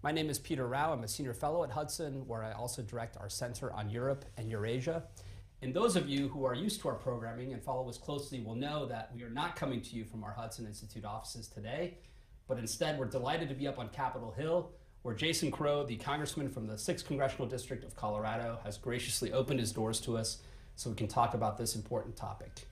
My name is Peter Rao. I'm a senior fellow at Hudson, where I also direct our Center on Europe and Eurasia. And those of you who are used to our programming and follow us closely will know that we are not coming to you from our Hudson Institute offices today, but instead we're delighted to be up on Capitol Hill, where Jason Crow, the congressman from the 6th Congressional District of Colorado, has graciously opened his doors to us so we can talk about this important topic.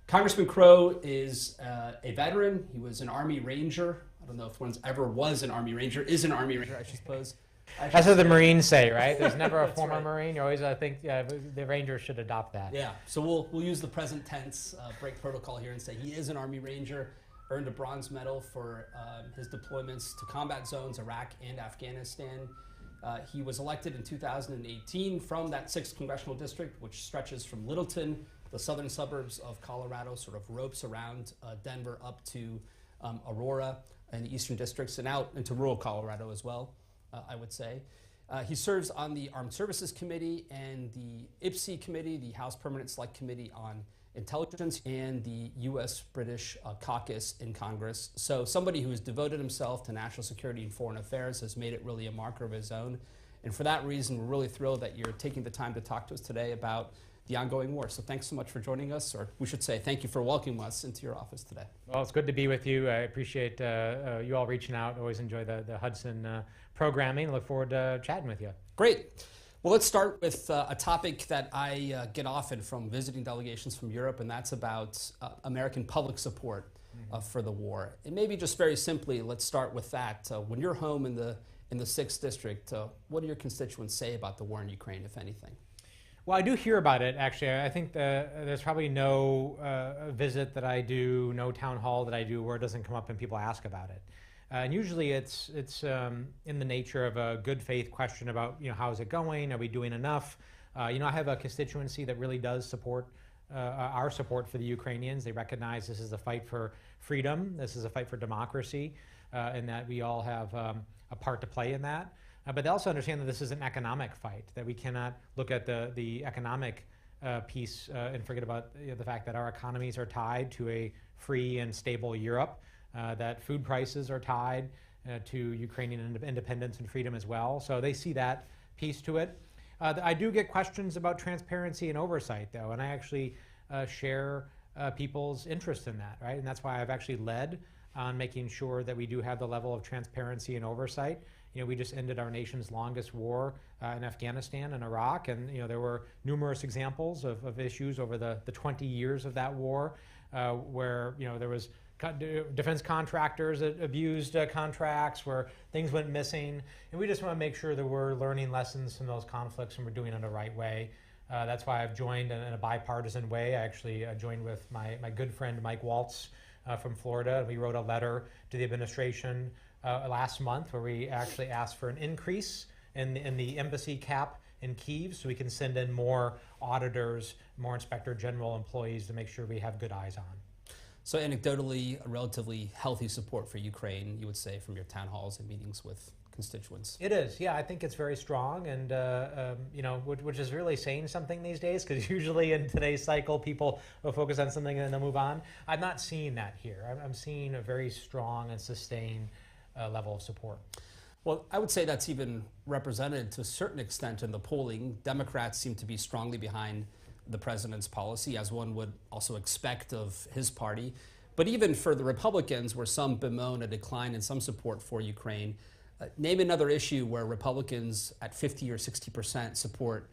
Congressman Crow is a veteran. He was an Army Ranger. I don't know if one's ever was an Army Ranger, is an Army Ranger, I suppose. That's what the Marines say, right? There's never a former right. Marine. You always think the Rangers should adopt that. Yeah, so we'll use the present tense, break protocol here and say he is an Army Ranger, earned a bronze medal for his deployments to combat zones, Iraq and Afghanistan. He was elected in 2018 from that 6th Congressional District, which stretches from Littleton, the southern suburbs of Colorado, sort of ropes around Denver up to Aurora and the eastern districts, and out into rural Colorado as well, I would say. He serves on the Armed Services Committee and the IPSC Committee, the House Permanent Select Committee on Intelligence, and the U.S.-British Caucus in Congress. So somebody who has devoted himself to national security and foreign affairs, has made it really a marker of his own. And for that reason, we're really thrilled that you're taking the time to talk to us today about the ongoing war. So thanks so much for joining us, or we should say thank you for welcoming us into your office today. Well, it's good to be with you. I appreciate you all reaching out. Always enjoy the Hudson programming. Look forward to chatting with you. Great. Well, let's start with a topic that I get often from visiting delegations from Europe, and that's about American public support for the war. And maybe just very simply, let's start with that. When you're home in the 6th District, what do your constituents say about the war in Ukraine, if anything? Well, I do hear about it, actually. I think there's probably no visit that I do, no town hall that I do where it doesn't come up and people ask about it. And usually it's in the nature of a good faith question about, how's it going? Are we doing enough? I have a constituency that really does support our support for the Ukrainians. They recognize this is a fight for freedom. This is a fight for democracy, and that we all have a part to play in that. But they also understand that this is an economic fight, that we cannot look at the economic piece and forget about the fact that our economies are tied to a free and stable Europe, that food prices are tied to Ukrainian independence and freedom as well. So they see that piece to it. I do get questions about transparency and oversight, though, and I actually share people's interest in that, right? And that's why I've actually led on making sure that we do have the level of transparency and oversight. We just ended our nation's longest war in Afghanistan and Iraq, and there were numerous examples of issues over the 20 years of that war where there was defense contractors that abused contracts, where things went missing, and we just want to make sure that we're learning lessons from those conflicts and we're doing it the right way. That's why I've joined in a bipartisan way. I actually joined with my good friend Mike Waltz from Florida. We wrote a letter to the administration last month where we actually asked for an increase in the embassy cap in Kyiv so we can send in more auditors, more inspector general employees to make sure we have good eyes on. So anecdotally, a relatively healthy support for Ukraine, you would say, from your town halls and meetings with constituents. It is, yeah. I think it's very strong, and which is really saying something these days, because usually in today's cycle, people will focus on something and then they'll move on. I'm not seeing that here. I'm seeing a very strong and sustained level of support. Well, I would say that's even represented to a certain extent in the polling. Democrats seem to be strongly behind the president's policy, as one would also expect of his party. But even for the Republicans, where some bemoan a decline in some support for Ukraine, name another issue where Republicans at 50 or 60% support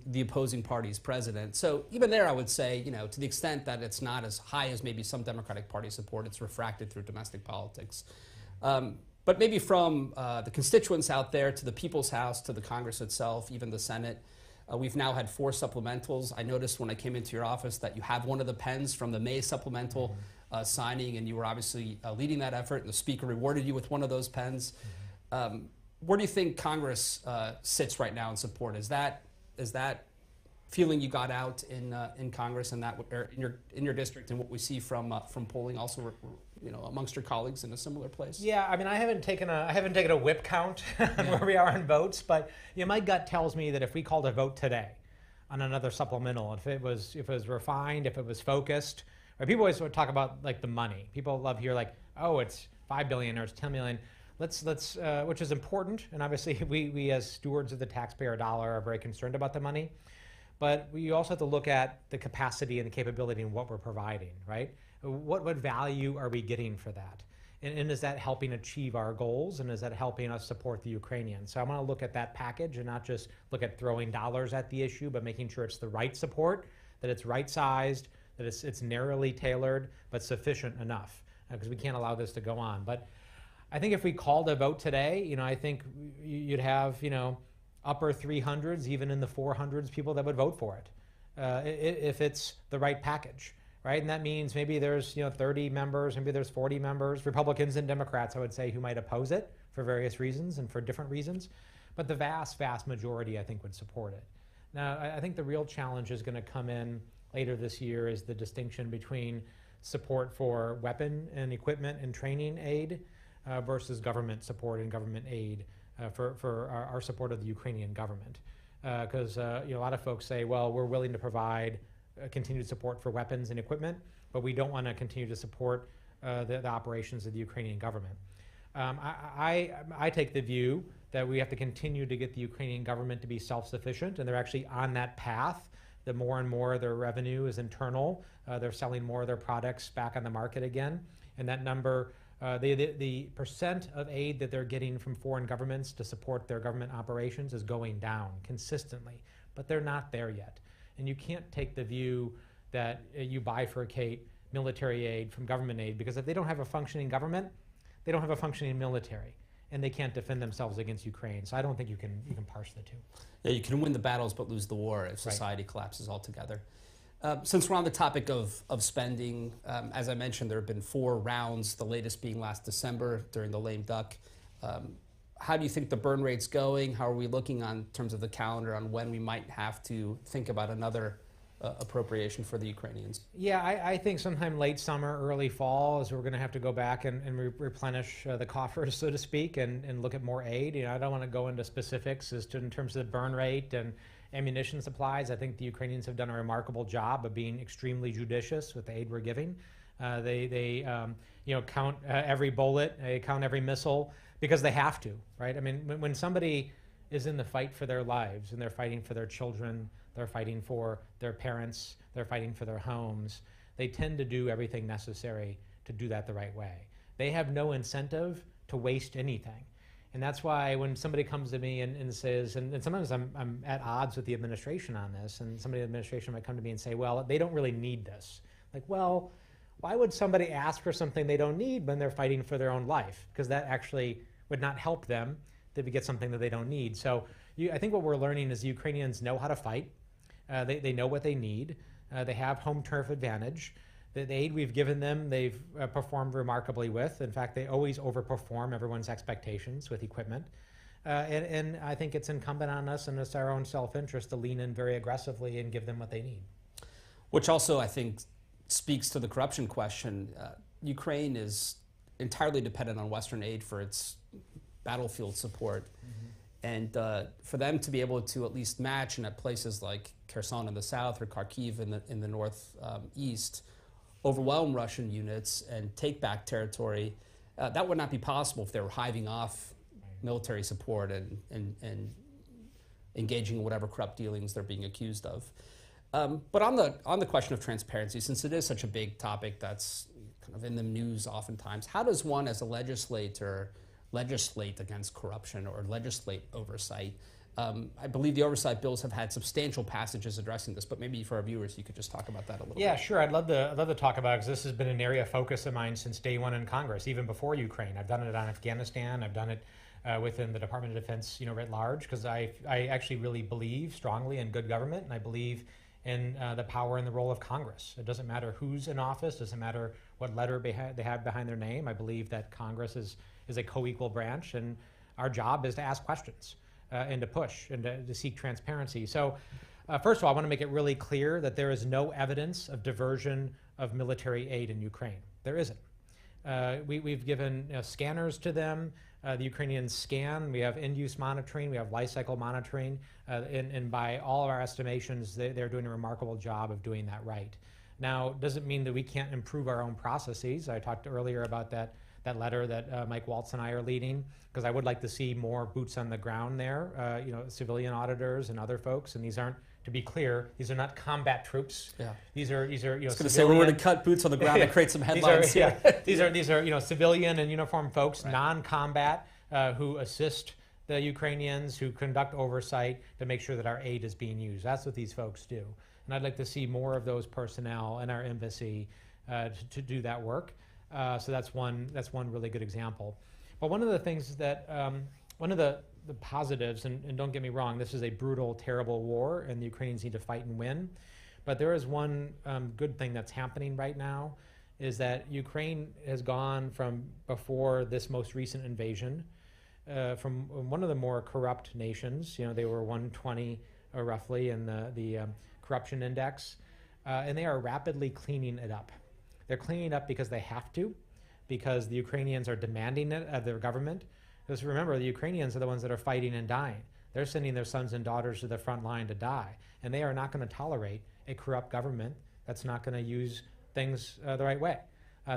the opposing party's president. So even there, I would say, to the extent that it's not as high as maybe some Democratic Party support, it's refracted through domestic politics. But maybe from the constituents out there to the People's House, to the Congress itself, even the Senate, we've now had 4 supplementals. I noticed when I came into your office that you have one of the pens from the May supplemental signing, and you were obviously leading that effort, and the Speaker rewarded you with one of those pens. Where do you think Congress sits right now in support? Is that feeling you got out in Congress and that in your district, and what we see from polling also amongst your colleagues in a similar place? Yeah, I mean, I haven't taken a whip count on where we are on votes, but my gut tells me that if we called a vote today on another supplemental, if it was refined, if it was focused, or people always talk about like the money. People love here like, oh, it's $5 billion or it's $10 million. which is important, and obviously we as stewards of the taxpayer dollar are very concerned about the money, but we also have to look at the capacity and the capability and what we're providing, right? What value are we getting for that? And is that helping achieve our goals, and is that helping us support the Ukrainians? So I want to look at that package and not just look at throwing dollars at the issue, but making sure it's the right support, that it's right-sized, that it's narrowly tailored, but sufficient enough, because we can't allow this to go on. But I think if we called a vote today, I think you'd have, upper 300s, even in the 400s, people that would vote for it, if it's the right package. Right, and that means maybe there's 30 members, maybe there's 40 members, Republicans and Democrats, I would say, who might oppose it for various reasons and for different reasons, but the vast majority, I think, would support it. Now, I think the real challenge is going to come in later this year is the distinction between support for weapon and equipment and training aid versus government support and government aid for our support of the Ukrainian government, because a lot of folks say, well, we're willing to provide continued support for weapons and equipment, but we don't want to continue to support the operations of the Ukrainian government. I take the view that we have to continue to get the Ukrainian government to be self-sufficient, and they're actually on that path. The more and more their revenue is internal, they're selling more of their products back on the market again, and that number, the percent of aid that they're getting from foreign governments to support their government operations is going down consistently, but they're not there yet. And you can't take the view that you bifurcate military aid from government aid, because if they don't have a functioning government, they don't have a functioning military, and they can't defend themselves against Ukraine. So I don't think you can parse the two. Yeah, you can win the battles but lose the war if society collapses altogether. Since we're on the topic of spending, as I mentioned, there have been 4 rounds, the latest being last December during the lame duck. How do you think the burn rate's going? How are we looking on terms of the calendar on when we might have to think about another appropriation for the Ukrainians? Yeah, I think sometime late summer, early fall is we're going to have to go back and replenish the coffers, so to speak, and look at more aid. I don't want to go into specifics as to in terms of the burn rate and ammunition supplies. I think the Ukrainians have done a remarkable job of being extremely judicious with the aid we're giving. They count every bullet, they count every missile, because they have to, right? I mean, when somebody is in the fight for their lives and they're fighting for their children, they're fighting for their parents, they're fighting for their homes, they tend to do everything necessary to do that the right way. They have no incentive to waste anything. And that's why when somebody comes to me and says, and sometimes I'm at odds with the administration on this, and somebody in the administration might come to me and say, well, they don't really need this. Like, well, why would somebody ask for something they don't need when they're fighting for their own life? Because that actually would not help them to get something that they don't need. So I think what we're learning is the Ukrainians know how to fight. They know what they need. They have home turf advantage. The aid we've given them, they've performed remarkably with. In fact, they always overperform everyone's expectations with equipment. And I think it's incumbent on us, and it's our own self-interest to lean in very aggressively and give them what they need. Which also, I think, speaks to the corruption question. Ukraine is entirely dependent on Western aid for its battlefield support. And for them to be able to at least match, and at places like Kherson in the south or Kharkiv in the northeast, overwhelm Russian units and take back territory, that would not be possible if they were hiving off military support and engaging in whatever corrupt dealings they're being accused of. But on the question of transparency, since it is such a big topic that's kind of in the news oftentimes, how does one as a legislator legislate against corruption or legislate oversight? I believe the oversight bills have had substantial passages addressing this, but maybe for our viewers, you could just talk about that a little bit. Yeah, sure. I'd love to talk about it, because this has been an area of focus of mine since day one in Congress, even before Ukraine. I've done it on Afghanistan. I've done it within the Department of Defense, writ large, because I actually really believe strongly in good government, and I believe in the power and the role of Congress. It doesn't matter who's in office, doesn't matter what letter they have behind their name. I believe that Congress is a co-equal branch, and our job is to ask questions and to push and to seek transparency. So first of all, I want to make it really clear that there is no evidence of diversion of military aid in Ukraine. There isn't. We've given scanners to them. The Ukrainians scan. We have end-use monitoring. We have life cycle monitoring. And by all of our estimations, they're doing a remarkable job of doing that right. Now, doesn't mean that we can't improve our own processes. I talked earlier about that that letter that Mike Waltz and I are leading, because I would like to see more boots on the ground there, civilian auditors and other folks. And these aren't, to be clear, these are not combat troops. Yeah. These are I was going to say, we're going to cut boots on the ground and create some headlines here. These are civilian and uniformed folks, right, non-combat, who assist the Ukrainians, who conduct oversight to make sure that our aid is being used. That's what these folks do. And I'd like to see more of those personnel in our embassy to do that work. So that's one really good example. But one of the things that, one of the positives, and don't get me wrong, this is a brutal, terrible war, and the Ukrainians need to fight and win. But there is one good thing that's happening right now, is that Ukraine has gone from, before this most recent invasion, from one of the more corrupt nations. They were 120 roughly in the corruption index, and they are rapidly cleaning it up. They're cleaning it up because they have to, because the Ukrainians are demanding it of their government. Because remember, the Ukrainians are the ones that are fighting and dying. They're sending their sons and daughters to the front line to die, and they are not going to tolerate a corrupt government that's not going to use things the right way.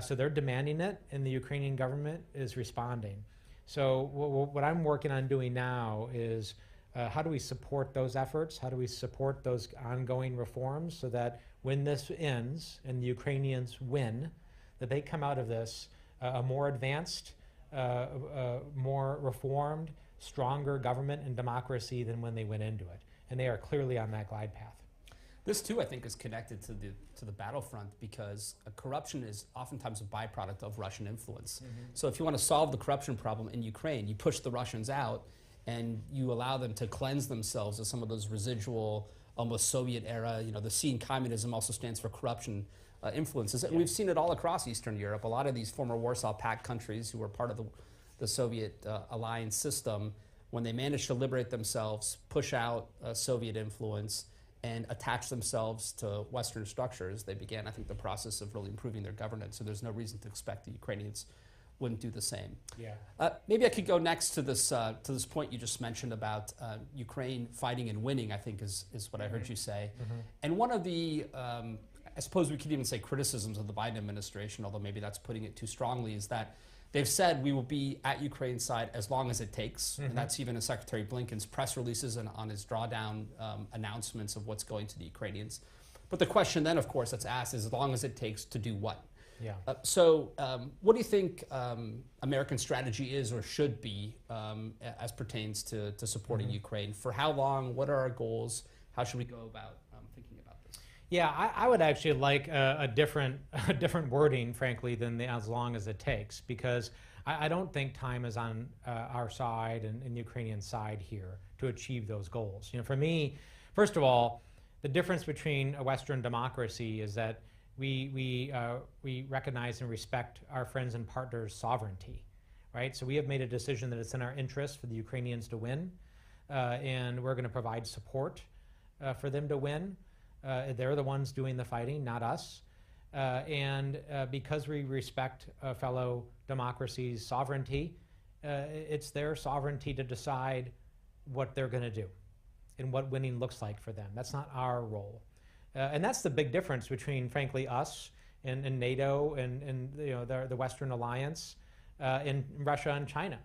So they're demanding it, and the Ukrainian government is responding. So what I'm working on doing now is how do we support those efforts? How do we support those ongoing reforms so that when this ends and the Ukrainians win, that they come out of this a more advanced, more reformed, stronger government and democracy than when they went into it. And they are clearly on that glide path. This too, I think, is connected to the battlefront, because corruption is oftentimes a byproduct of Russian influence. Mm-hmm. So if you want to solve the corruption problem in Ukraine, you push the Russians out and you allow them to cleanse themselves of some of those residual, almost Soviet era, the C in communism also stands for corruption influences. And we've seen it all across Eastern Europe. A lot of these former Warsaw Pact countries who were part of the Soviet alliance system, when they managed to liberate themselves, push out Soviet influence, and attach themselves to Western structures, they began, I think, the process of really improving their governance. So there's no reason to expect the Ukrainians wouldn't do the same. Yeah. Maybe I could go next to this point you just mentioned about Ukraine fighting and winning, I think is what I heard you say. Mm-hmm. And one of the, I suppose we could even say criticisms of the Biden administration, although maybe that's putting it too strongly, is that they've said we will be at Ukraine's side as long as it takes. Mm-hmm. And that's even in Secretary Blinken's press releases and on his drawdown announcements of what's going to the Ukrainians. But the question then, of course, that's asked is as long as it takes to do what? Yeah. So what do you think American strategy is or should be as pertains to supporting mm-hmm. Ukraine? For how long? What are our goals? How should we go about thinking about this? Yeah, I would actually like a different wording, frankly, than the as long as it takes, because I don't think time is on our side and the Ukrainian side here to achieve those goals. For me, first of all, the difference between a Western democracy is that we recognize and respect our friends and partners' sovereignty, right? So we have made a decision that it's in our interest for the Ukrainians to win, and we're going to provide support for them to win. They're the ones doing the fighting, not us. And because we respect fellow democracies' sovereignty, it's their sovereignty to decide what they're going to do and what winning looks like for them. That's not our role. And that's the big difference between, frankly, us and NATO and the Western alliance and Russia and China.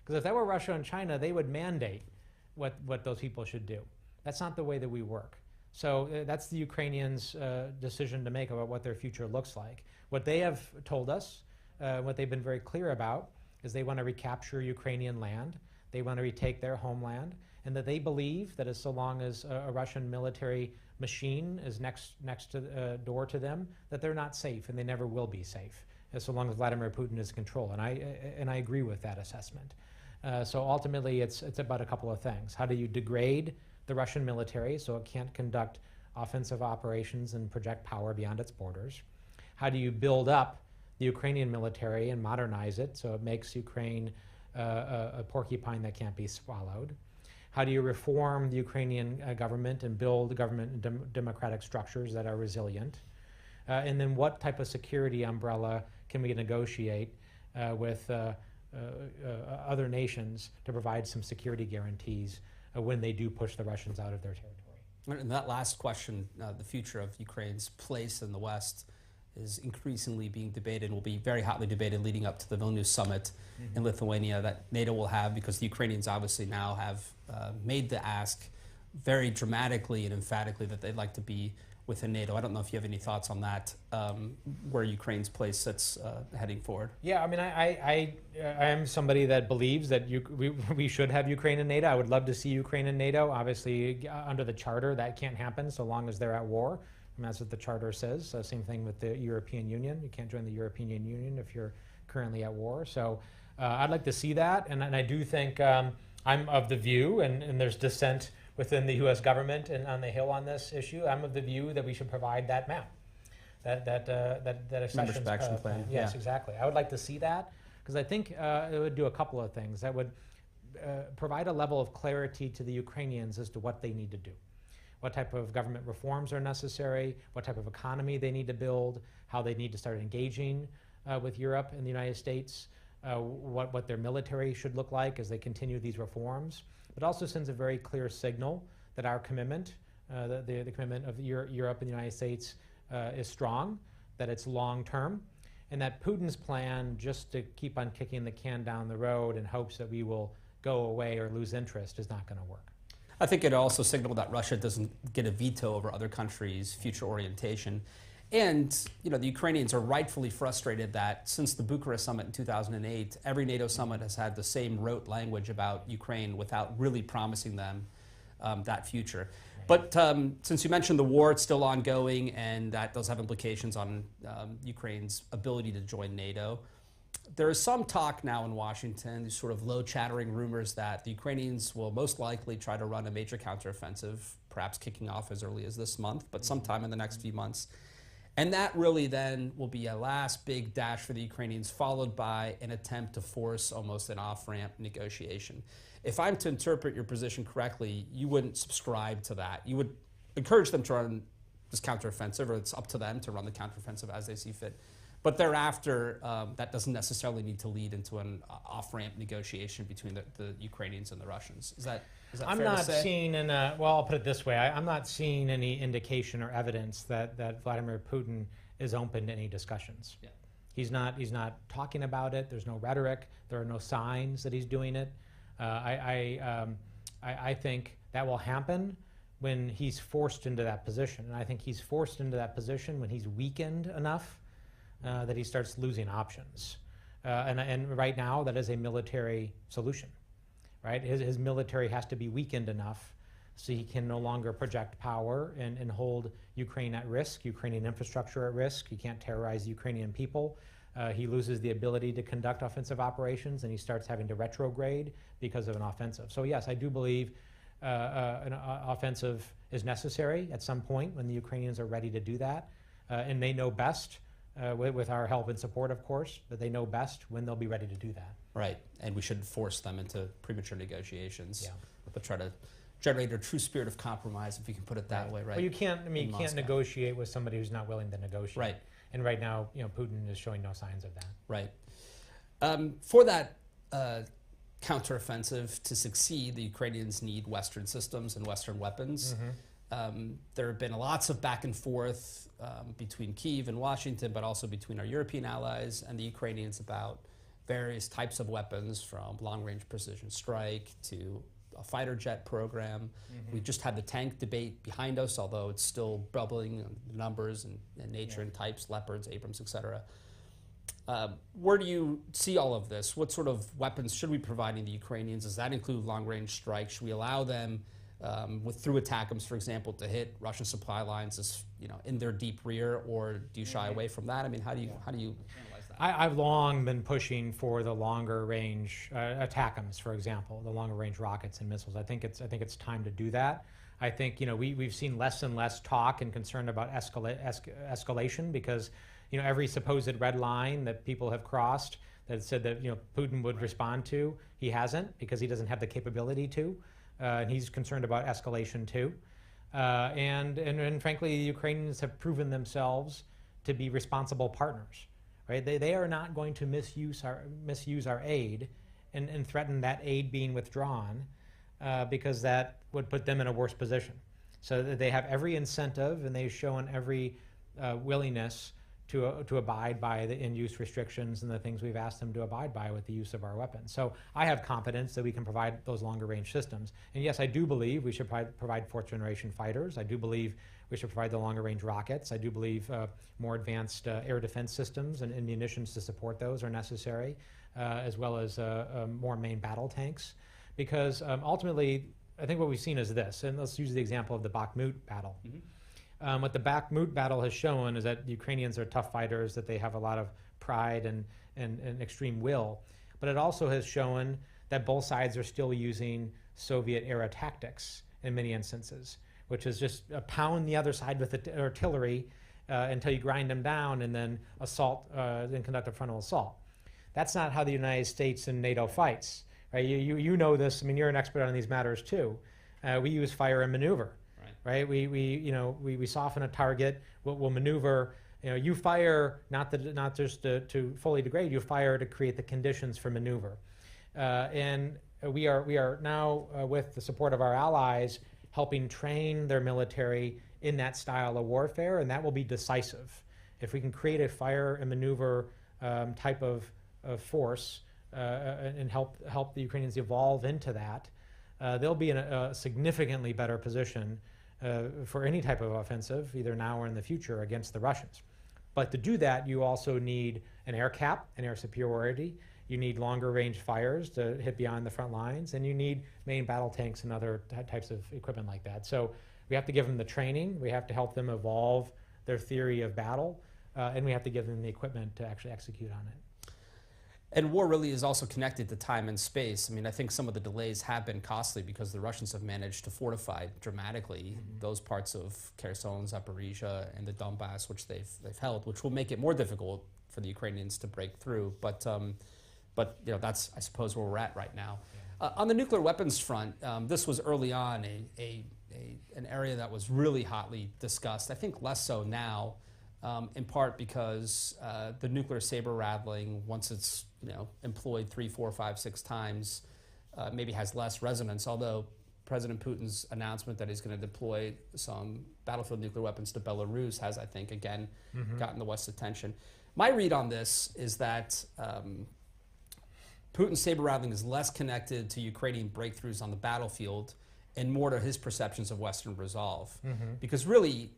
Because if that were Russia and China, they would mandate what those people should do. That's not the way that we work. So that's the Ukrainians' decision to make about what their future looks like. What they have told us, what they've been very clear about, is they want to recapture Ukrainian land. They want to retake their homeland, and that they believe that as so long as a Russian military machine is next to door to them, that they're not safe, and they never will be safe, as so long as Vladimir Putin is in control. And I agree with that assessment. So ultimately, it's about a couple of things. How do you degrade the Russian military so it can't conduct offensive operations and project power beyond its borders? How do you build up the Ukrainian military and modernize it so it makes Ukraine a porcupine that can't be swallowed? How do you reform the Ukrainian government and build government and democratic structures that are resilient? And then what type of security umbrella can we negotiate with other nations to provide some security guarantees when they do push the Russians out of their territory? And that last question, the future of Ukraine's place in the West, is increasingly being debated and will be very hotly debated leading up to the Vilnius summit in Lithuania that NATO will have, because the Ukrainians obviously now have made the ask very dramatically and emphatically that they'd like to be within NATO. I don't know if you have any thoughts on that, where Ukraine's place sits heading forward. Yeah, I mean, I am somebody that believes that we should have Ukraine in NATO. I would love to see Ukraine in NATO. Obviously, under the charter, that can't happen so long as they're at war. And that's what the charter says. Same thing with the European Union. You can't join the European Union if you're currently at war. So I'd like to see that. And I do think I'm of the view, and there's dissent within the U.S. government and on the Hill on this issue. I'm of the view that we should provide that map, that accession plan. Yes, exactly. I would like to see that, because I think it would do a couple of things. That would provide a level of clarity to the Ukrainians as to what they need to do, what type of government reforms are necessary, what type of economy they need to build, how they need to start engaging with Europe and the United States, what their military should look like as they continue these reforms. But also sends a very clear signal that our commitment, the commitment of Europe and the United States is strong, that it's long-term, and that Putin's plan just to keep on kicking the can down the road in hopes that we will go away or lose interest is not going to work. I think it also signaled that Russia doesn't get a veto over other countries' future orientation. And the Ukrainians are rightfully frustrated that since the Bucharest summit in 2008, every NATO summit has had the same rote language about Ukraine without really promising them that future. But since you mentioned the war, it's still ongoing, and that does have implications on Ukraine's ability to join NATO. There is some talk now in Washington, these sort of low chattering rumors that the Ukrainians will most likely try to run a major counteroffensive, perhaps kicking off as early as this month, but sometime in the next few months. And that really then will be a last big dash for the Ukrainians, followed by an attempt to force almost an off-ramp negotiation. If I'm to interpret your position correctly, you wouldn't subscribe to that. You would encourage them to run this counteroffensive, or it's up to them to run the counteroffensive as they see fit. But thereafter, that doesn't necessarily need to lead into an off-ramp negotiation between the Ukrainians and the Russians. Is that I'm fair not to say? seeing, well, I'll put it this way. I'm not seeing any indication or evidence that Vladimir Putin is open to any discussions. Yeah. He's not talking about it. There's no rhetoric. There are no signs that he's doing it. I think that will happen when he's forced into that position. And I think he's forced into that position when he's weakened enough that he starts losing options. And right now, that is a military solution, right? His military has to be weakened enough so he can no longer project power and hold Ukraine at risk, Ukrainian infrastructure at risk. He can't terrorize the Ukrainian people. He loses the ability to conduct offensive operations, and he starts having to retrograde because of an offensive. So yes, I do believe an offensive is necessary at some point when the Ukrainians are ready to do that, and they know best. With our help and support, of course, but they know best when they'll be ready to do that. Right, and we shouldn't force them into premature negotiations, Yeah. but try to generate a true spirit of compromise, if you can put it that way, right? Well, you can't. I mean, you can't Moscow. negotiate with somebody who's not willing to negotiate. Right. And right now, Putin is showing no signs of that. Right. For that counteroffensive to succeed, the Ukrainians need Western systems and Western weapons. There have been lots of back and forth between Kyiv and Washington, but also between our European allies and the Ukrainians about various types of weapons, from long-range precision strike to a fighter jet program. We just had the tank debate behind us, although it's still bubbling in numbers and nature and types, Leopards, Abrams, etc. Where do you see all of this? What sort of weapons should we be providing the Ukrainians? Does that include long-range strikes? Should we allow them through ATACMS, for example, to hit Russian supply lines in their deep rear, or do you shy away from that? I mean, how do you analyze that? I've long been pushing for the longer range ATACMS, for example, the longer range rockets and missiles. I think it's time to do that. I think we've seen less and less talk and concern about escalation, because every supposed red line that people have crossed that said that Putin would respond to, he hasn't, because he doesn't have the capability to. And he's concerned about escalation too. And frankly, the Ukrainians have proven themselves to be responsible partners. Right? They are not going to misuse our aid and threaten that aid being withdrawn, because that would put them in a worse position. So they have every incentive, and they've shown every willingness to abide by the in-use restrictions and the things we've asked them to abide by with the use of our weapons. So I have confidence that we can provide those longer range systems. And yes, I do believe we should provide fourth generation fighters. I do believe we should provide the longer range rockets. I do believe more advanced air defense systems and munitions to support those are necessary, as well as more main battle tanks. Because ultimately, I think what we've seen is this, and let's use the example of the Bakhmut battle. What the Bakhmut battle has shown is that the Ukrainians are tough fighters, that they have a lot of pride and extreme will. But it also has shown that both sides are still using Soviet-era tactics in many instances, which is just pound the other side with the artillery until you grind them down and then assault, then conduct a frontal assault. That's not how the United States and NATO fights. Right? You know this. I mean, you're an expert on these matters too. We use fire and maneuver. Right? We soften a target. We'll maneuver. You fire not just to fully degrade. You fire to create the conditions for maneuver. And we are now with the support of our allies helping train their military in that style of warfare, and that will be decisive. If we can create a fire and maneuver type of force and help the Ukrainians evolve into that, they'll be in a significantly better position for any type of offensive, either now or in the future, against the Russians. But to do that, you also need an air cap, an air superiority. You need longer range fires to hit beyond the front lines, and you need main battle tanks and other types of equipment like that. So we have to give them the training, we have to help them evolve their theory of battle, and we have to give them the equipment to actually execute on it. And war really is also connected to time and space. I mean, I think some of the delays have been costly because the Russians have managed to fortify dramatically those parts of Kherson, Zaporizhia, and the Donbass, which they've held, which will make it more difficult for the Ukrainians to break through. But that's, I suppose, where we're at right now. On the nuclear weapons front, this was early on an area that was really hotly discussed. I think less so now. In part because the nuclear saber rattling, once it's employed 3, 4, 5, 6 times, maybe has less resonance. Although President Putin's announcement that he's going to deploy some battlefield nuclear weapons to Belarus has, I think, again gotten the West's attention. My read on this is that Putin's saber rattling is less connected to Ukrainian breakthroughs on the battlefield and more to his perceptions of Western resolve, because really.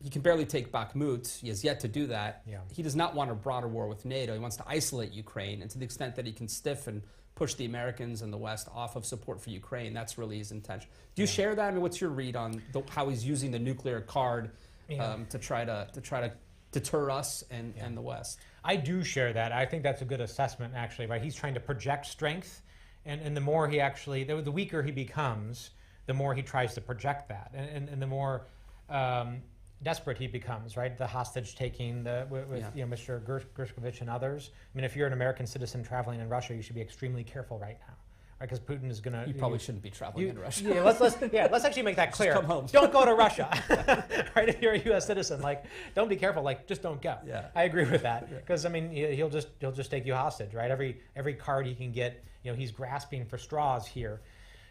He can barely take Bakhmut. He has yet to do that. Yeah. He does not want a broader war with NATO. He wants to isolate Ukraine. And to the extent that he can stiff and push the Americans and the West off of support for Ukraine, that's really his intention. Do you share that? I mean, what's your read on how he's using the nuclear card to try to deter us and the West? I do share that. I think that's a good assessment, actually. Right? He's trying to project strength. And the more he actually, the weaker he becomes, the more he tries to project that. And the more... desperate he becomes, right? The hostage taking with Mr. Gershkovich and others. I mean, if you're an American citizen traveling in Russia, you should be extremely careful right now, right? Because Putin is going to. You probably shouldn't be traveling in Russia. Yeah, let's actually make that clear. Just come home. Don't go to Russia, right? If you're a U.S. citizen, don't be careful. Just don't go. Yeah. I agree with that because I mean, he'll just take you hostage, right? Every card he can get, he's grasping for straws here.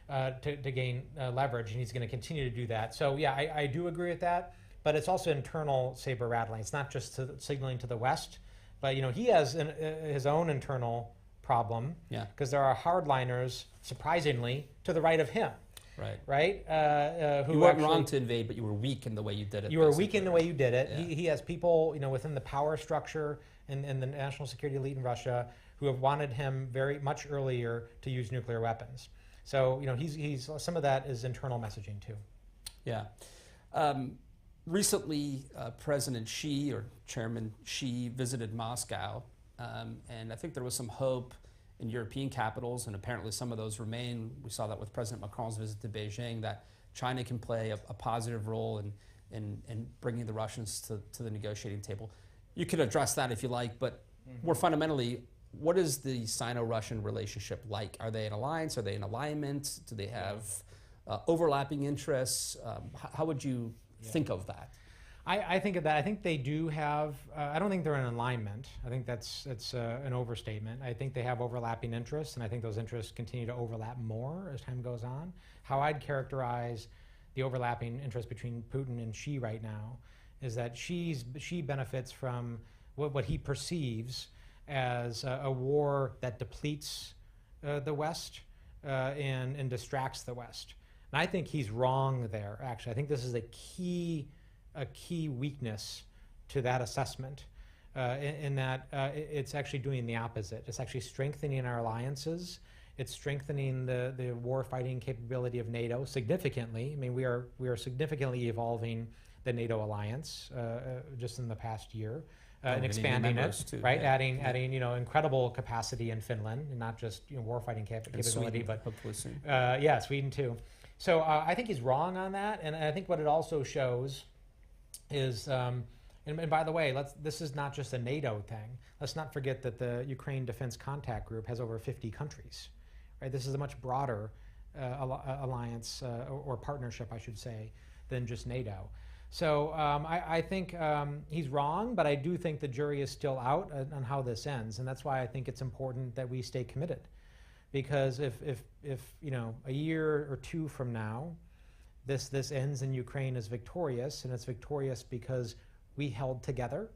To gain leverage, and he's going to continue to do that. So yeah, I do agree with that. But it's also internal saber rattling. It's not just signaling to the West, but he has his own internal problem. Yeah. Because there are hardliners, surprisingly, to the right of him. Right. Right. You weren't wrong to invade, but you were weak in the way you did it. You were weak in the way you did it. Yeah. He has people, within the power structure and the national security elite in Russia who have wanted him very much earlier to use nuclear weapons. So he's some of that is internal messaging too. Yeah. Recently, President Xi, or Chairman Xi, visited Moscow, and I think there was some hope in European capitals, and apparently some of those remain. We saw that with President Macron's visit to Beijing, that China can play a positive role in bringing the Russians to the negotiating table. You can address that if you like, but more fundamentally, what is the Sino-Russian relationship like? Are they an alliance? Are they an alignment? Do they have overlapping interests? How would you think of that? I think of that. I think they do have. I don't think they're in alignment. I think that's an overstatement. I think they have overlapping interests, and I think those interests continue to overlap more as time goes on. How I'd characterize the overlapping interest between Putin and Xi right now is that Xi benefits from what he perceives as a war that depletes the West and distracts the West. And I think he's wrong there, actually. I think this is a key weakness to that assessment, in that it's actually doing the opposite. It's actually strengthening our alliances. It's strengthening the war-fighting capability of NATO significantly. I mean, we are significantly evolving the NATO alliance just in the past year. And expanding it, too, right? Yeah. Adding incredible capacity in Finland, and not just warfighting capability, Sweden, but hopefully soon. Yeah, Sweden too. So I think he's wrong on that, and I think what it also shows is, and by the way, this is not just a NATO thing. Let's not forget that the Ukraine Defense Contact Group has over 50 countries, right? This is a much broader alliance or partnership, I should say, than just NATO. So I think he's wrong, but I do think the jury is still out on how this ends, and that's why I think it's important that we stay committed. Because if a year or two from now, this ends and Ukraine is victorious, and it's victorious because we held together,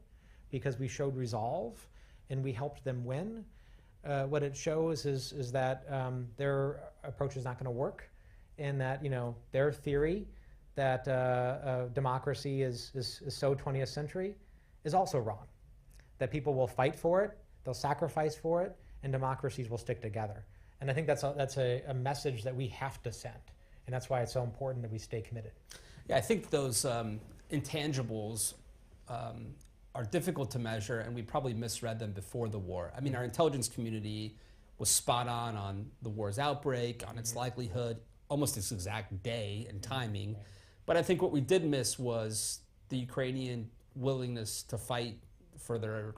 because we showed resolve, and we helped them win. What it shows is that their approach is not going to work, and that their theory that democracy is so 20th century is also wrong. That people will fight for it, they'll sacrifice for it, and democracies will stick together. And I think that's a message that we have to send, and that's why it's so important that we stay committed. Yeah, I think those intangibles are difficult to measure, and we probably misread them before the war. I mean, our intelligence community was spot on the war's outbreak, on its likelihood, almost its exact day and timing. But I think what we did miss was the Ukrainian willingness to fight for their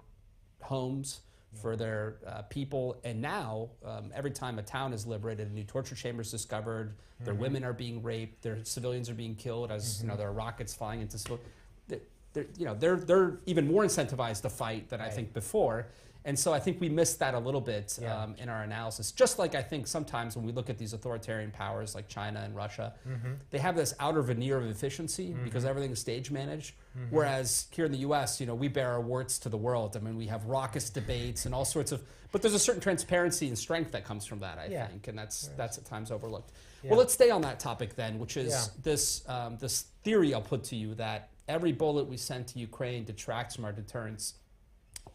homes, for their people. And now, every time a town is liberated, a new torture chamber is discovered, their women are being raped, their civilians are being killed as there are rockets flying into civilians. They're even more incentivized to fight than I think before. And so I think we missed that a little bit in our analysis. Just like I think sometimes when we look at these authoritarian powers like China and Russia, they have this outer veneer of efficiency because everything is stage managed. Whereas here in the US, we bear our warts to the world. I mean, we have raucous debates and all sorts of, but there's a certain transparency and strength that comes from that, I think, and that's at times overlooked. Well, let's stay on that topic then, which is this theory I'll put to you that every bullet we send to Ukraine detracts from our deterrence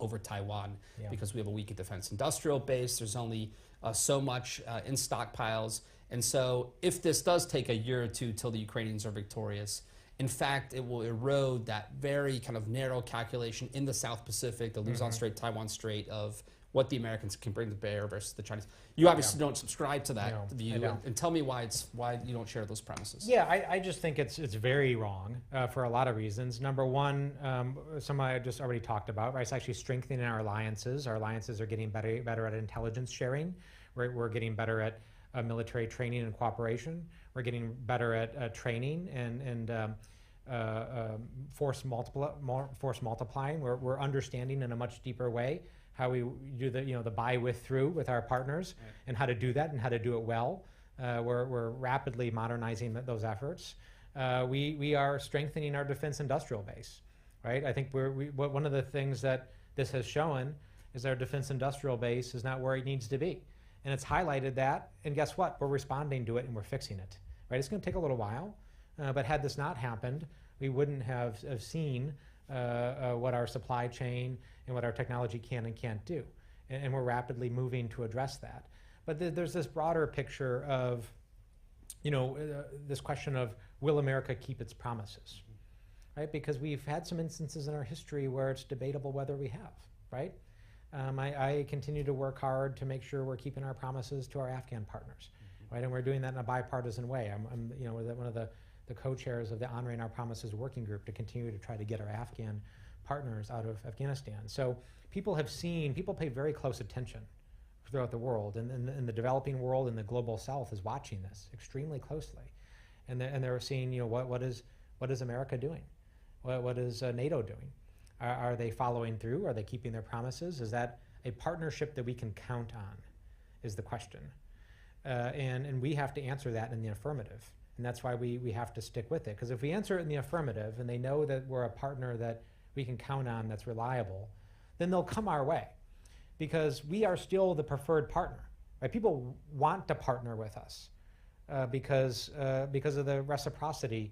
over Taiwan because we have a weak defense industrial base. There's only so much in stockpiles. And so if this does take a year or two till the Ukrainians are victorious, in fact, it will erode that very kind of narrow calculation in the South Pacific, the Luzon Strait, Taiwan Strait, of what the Americans can bring to bear versus the Chinese. You obviously don't subscribe to that view, and tell me why you don't share those premises. Yeah, I just think it's very wrong for a lot of reasons. Number one, some I just already talked about, right? It's actually strengthening our alliances. Our alliances are getting better at intelligence sharing. We're getting better at military training and cooperation. We're getting better at training and force multiplying. We're understanding in a much deeper way how we do the buy with through with our partners, and how to do that and how to do it well. We're rapidly modernizing those efforts. We are strengthening our defense industrial base, right? I think one of the things that this has shown is our defense industrial base is not where it needs to be. And it's highlighted that, and guess what? We're responding to it and we're fixing it, right? It's gonna take a little while, but had this not happened, we wouldn't have seen what our supply chain and what our technology can and can't do. And we're rapidly moving to address that. But there's this broader picture of, this question of, will America keep its promises, right? Because we've had some instances in our history where it's debatable whether we have, right? I continue to work hard to make sure we're keeping our promises to our Afghan partners, right? And we're doing that in a bipartisan way. I'm one of the co-chairs of the Honoring Our Promises Working Group to continue to try to get our Afghan partners out of Afghanistan. So people pay very close attention throughout the world, and the developing world and the global South is watching this extremely closely, and they're seeing what is America doing, what is NATO doing, are they following through, are they keeping their promises, is that a partnership that we can count on, is the question, and we have to answer that in the affirmative, and that's why we have to stick with it, because if we answer it in the affirmative and they know that we're a partner that we can count on, that's reliable, then they'll come our way, because we are still the preferred partner. Right? People want to partner with us because of the reciprocity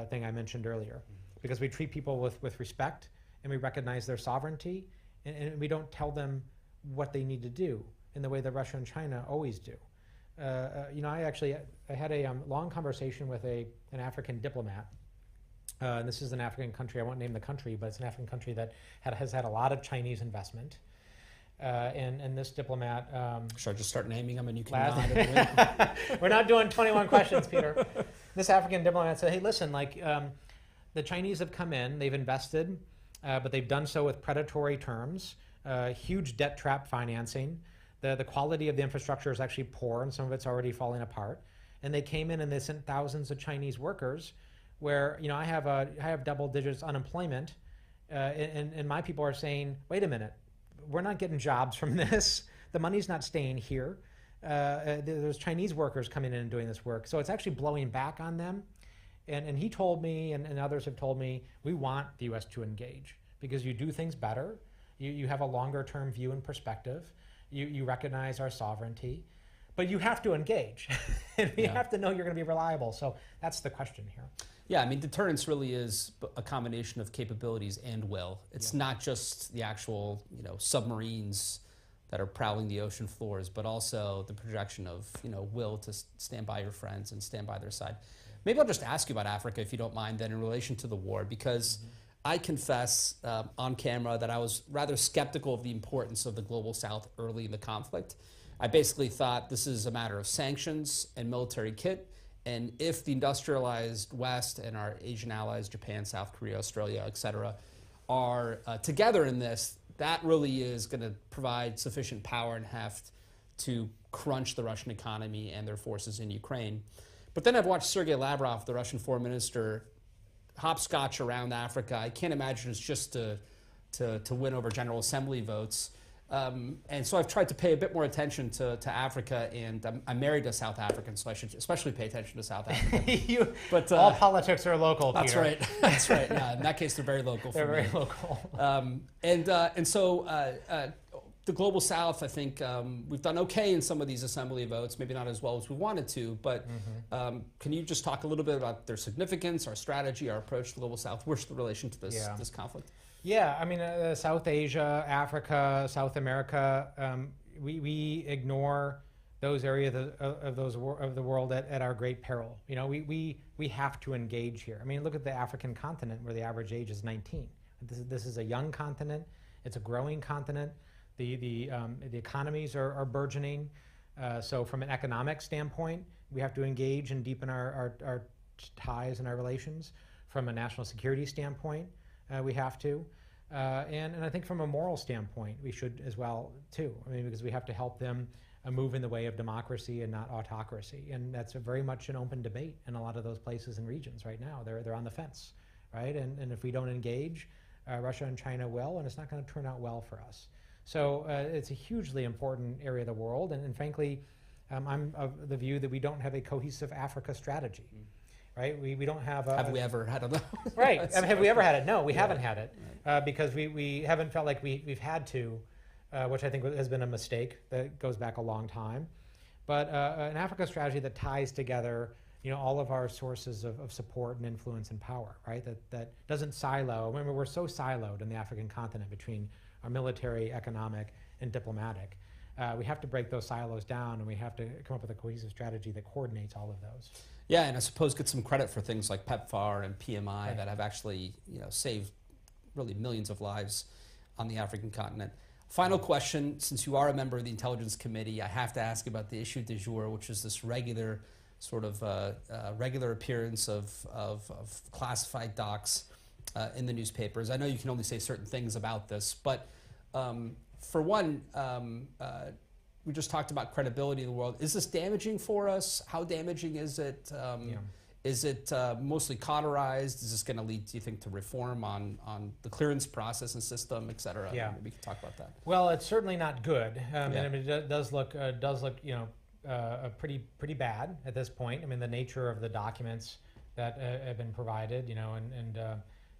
thing I mentioned earlier. Because we treat people with respect, and we recognize their sovereignty, and we don't tell them what they need to do in the way that Russia and China always do. I had a long conversation with an African diplomat. And this is an African country. I won't name the country, but it's an African country that has had a lot of Chinese investment. And this diplomat... Should I just start naming them and you can nod? We're not doing 21 questions, Peter. This African diplomat said, hey, listen, the Chinese have come in, they've invested, but they've done so with predatory terms, huge debt trap financing. The quality of the infrastructure is actually poor, and some of it's already falling apart. And they came in and they sent thousands of Chinese workers where, I have double digits unemployment, and my people are saying, wait a minute, we're not getting jobs from this. The money's not staying here. There's Chinese workers coming in and doing this work. So it's actually blowing back on them. And he told me, and others have told me, we want the U.S. to engage because you do things better. You have a longer term view and perspective. You recognize our sovereignty, but you have to engage. And we have to know you're going to be reliable. So that's the question here. Yeah, I mean, deterrence really is a combination of capabilities and will. It's not just the actual, submarines that are prowling the ocean floors, but also the projection of, will to stand by your friends and stand by their side. Maybe I'll just ask you about Africa, if you don't mind, then in relation to the war, because I confess on camera that I was rather skeptical of the importance of the global South early in the conflict. I basically thought this is a matter of sanctions and military kit. And if the industrialized West and our Asian allies, Japan, South Korea, Australia, et cetera, are together in this, that really is going to provide sufficient power and heft to crunch the Russian economy and their forces in Ukraine. But then I've watched Sergei Lavrov, the Russian foreign minister, hopscotch around Africa. I can't imagine it's just to win over General Assembly votes. And so I've tried to pay a bit more attention to Africa, and I'm married to South African, so I should especially pay attention to South Africa. But all politics are local, Peter. That's right. That's right. Yeah, in that case, they're very local for me. They're very local. And so the global South, I think we've done okay in some of these assembly votes, maybe not as well as we wanted to, but can you just talk a little bit about their significance, our strategy, our approach to the global South? Where's the relation to this conflict? Yeah, I mean, South Asia, Africa, South America, we ignore those areas of the world at our great peril. We have to engage here. I mean, look at the African continent where the average age is 19. This is a young continent. It's a growing continent. The economies are burgeoning. So from an economic standpoint, we have to engage and deepen our ties and our relations. From a national security standpoint, we have to. And I think from a moral standpoint, we should as well, too. I mean, because we have to help them move in the way of democracy and not autocracy. And that's very much an open debate in a lot of those places and regions right now. They're on the fence, right? And if we don't engage, Russia and China will, and it's not going to turn out well for us. So it's a hugely important area of the world. And frankly, I'm of the view that we don't have a cohesive Africa strategy. Right? We don't have have we ever had it? Right. I mean, have we ever had it? No, we haven't had it because we haven't felt like we've had to, which I think has been a mistake that goes back a long time. But an Africa strategy that ties together, all of our sources of support and influence and power, right? That doesn't silo. Remember, we're so siloed in the African continent between our military, economic, and diplomatic. We have to break those silos down, and we have to come up with a cohesive strategy that coordinates all of those. Yeah, and I suppose get some credit for things like PEPFAR and PMI that have actually, saved really millions of lives on the African continent. Final question, since you are a member of the Intelligence Committee, I have to ask about the issue du jour, which is this regular regular appearance of classified docs in the newspapers. I know you can only say certain things about this, but for one, we just talked about credibility in the world. Is this damaging for us? How damaging is it? Is it mostly cauterized? Is this going to lead, do you think, to reform on the clearance process and system, et cetera? Yeah. Maybe we can talk about that. Well, it's certainly not good. And I mean, it does look pretty bad at this point. I mean, the nature of the documents that have been provided,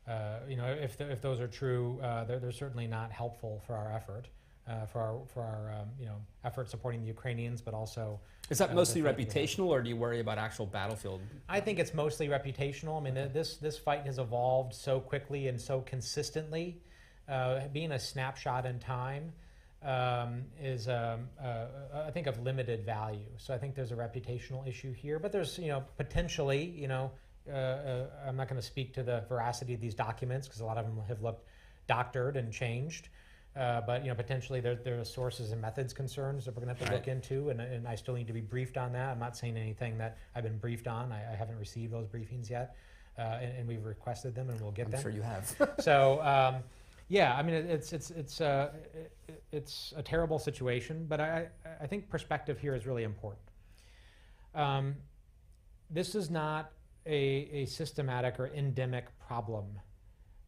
if those are true, they're certainly not helpful for our effort, for our effort supporting the Ukrainians, but also. Is that mostly reputational, or do you worry about actual battlefield? I think it's mostly reputational. I mean, this fight has evolved so quickly and so consistently. Being a snapshot in time is, I think, of limited value. So I think there's a reputational issue here, but there's, potentially, I'm not going to speak to the veracity of these documents because a lot of them have looked doctored and changed. But potentially there are sources and methods concerns that we're going to have to look into, and I still need to be briefed on that. I'm not saying anything that I've been briefed on. I haven't received those briefings yet, and we've requested them, and we'll get them. I'm sure you have. So. Yeah, I mean, it's a terrible situation, but I think perspective here is really important. This is not a systematic or endemic problem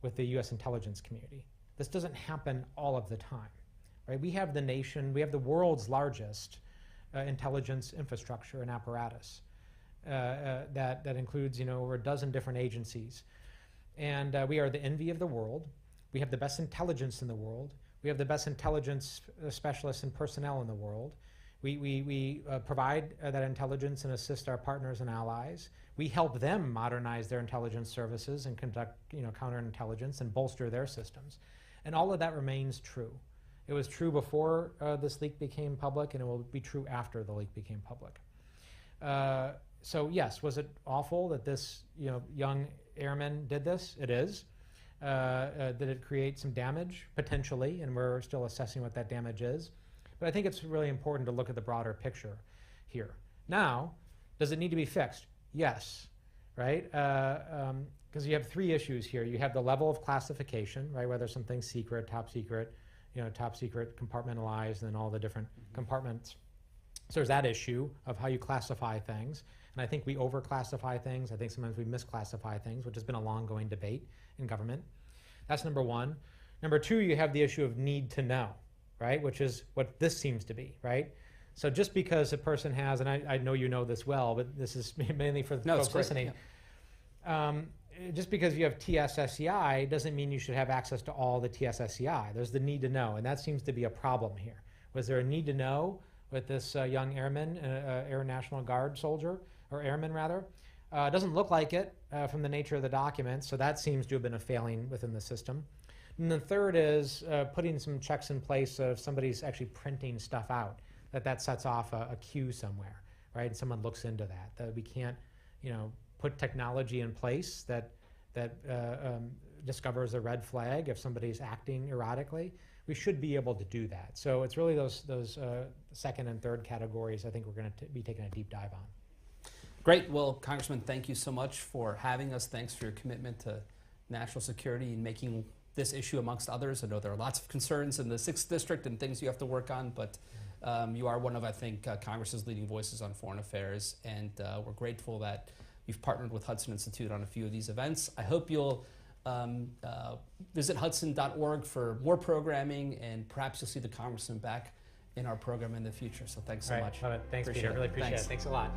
with the U.S. intelligence community. This doesn't happen all of the time, right? We have the world's largest intelligence infrastructure and apparatus that includes over a dozen different agencies, and we are the envy of the world. We have the best intelligence in the world. We have the best intelligence specialists and personnel in the world. We provide that intelligence and assist our partners and allies. We help them modernize their intelligence services and conduct counterintelligence and bolster their systems. And all of that remains true. It was true before this leak became public, and it will be true after the leak became public. So yes, was it awful that this young airman did this? It is. Did it create some damage? Potentially, and we're still assessing what that damage is. But I think it's really important to look at the broader picture here. Now, does it need to be fixed? Yes, right? Because you have three issues here. You have the level of classification, right? Whether something's secret, top secret, compartmentalized, and then all the different compartments. So there's that issue of how you classify things. And I think we overclassify things. I think sometimes we misclassify things, which has been a long-going debate in government. That's number one. Number two, you have the issue of need to know, right? Which is what this seems to be, right? So just because a person has, and I know you know this well, but this is mainly for the folks listening. Yeah. Just because you have TSSCI doesn't mean you should have access to all the TSSCI. There's the need to know, and that seems to be a problem here. Was there a need to know with this young airman, Air National Guard soldier, or airman rather? It doesn't look like it from the nature of the documents, so that seems to have been a failing within the system. And the third is putting some checks in place so if somebody's actually printing stuff out, that sets off a queue somewhere, right? And someone looks into that we can't, put technology in place that discovers a red flag if somebody's acting erratically. We should be able to do that. So it's really those second and third categories I think we're going to be taking a deep dive on. Great. Well, Congressman, thank you so much for having us. Thanks for your commitment to national security and making this issue amongst others. I know there are lots of concerns in the 6th District and things you have to work on, but you are one of, I think, Congress's leading voices on foreign affairs, and we're grateful that you've partnered with Hudson Institute on a few of these events. I hope you'll visit hudson.org for more programming, and perhaps you'll see the Congressman back in our program in the future. So thanks so much. Love it. Thanks, Peter. Really appreciate it. Thanks a lot.